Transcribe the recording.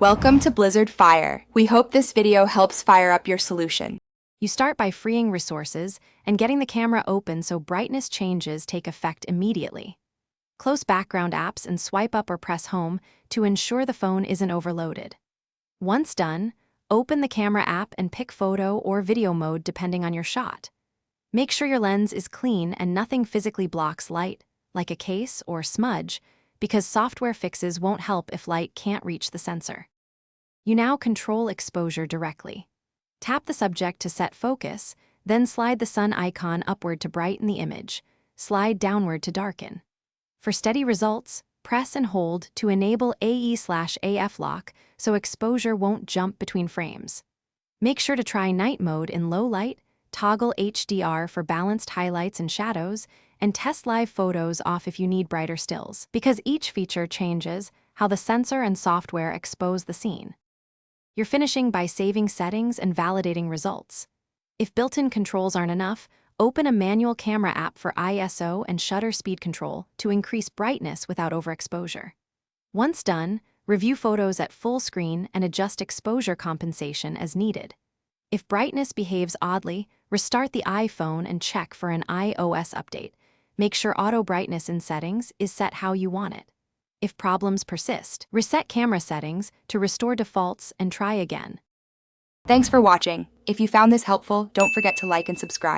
Welcome to Blizzard Fire. We hope this video helps fire up your solution. You start by freeing resources and getting the camera open so brightness changes take effect immediately. Close background apps and swipe up or press home to ensure the phone isn't overloaded. Once done, open the camera app and pick photo or video mode depending on your shot. Make sure your lens is clean and nothing physically blocks light, like a case or smudge, because software fixes won't help if light can't reach the sensor. You now control exposure directly. Tap the subject to set focus, then slide the sun icon upward to brighten the image, slide downward to darken. For steady results, press and hold to enable AE/AF lock so exposure won't jump between frames. Make sure to try night mode in low light, toggle HDR for balanced highlights and shadows, and test live photos off if you need brighter stills, because each feature changes how the sensor and software expose the scene. You're finishing by saving settings and validating results. If built-in controls aren't enough, open a manual camera app for ISO and shutter speed control to increase brightness without overexposure. Once done, review photos at full screen and adjust exposure compensation as needed. If brightness behaves oddly, restart the iPhone and check for an iOS update. Make sure auto brightness in settings is set how you want it. If problems persist, reset camera settings to restore defaults and try again. Thanks for watching. If you found this helpful, don't forget to like and subscribe.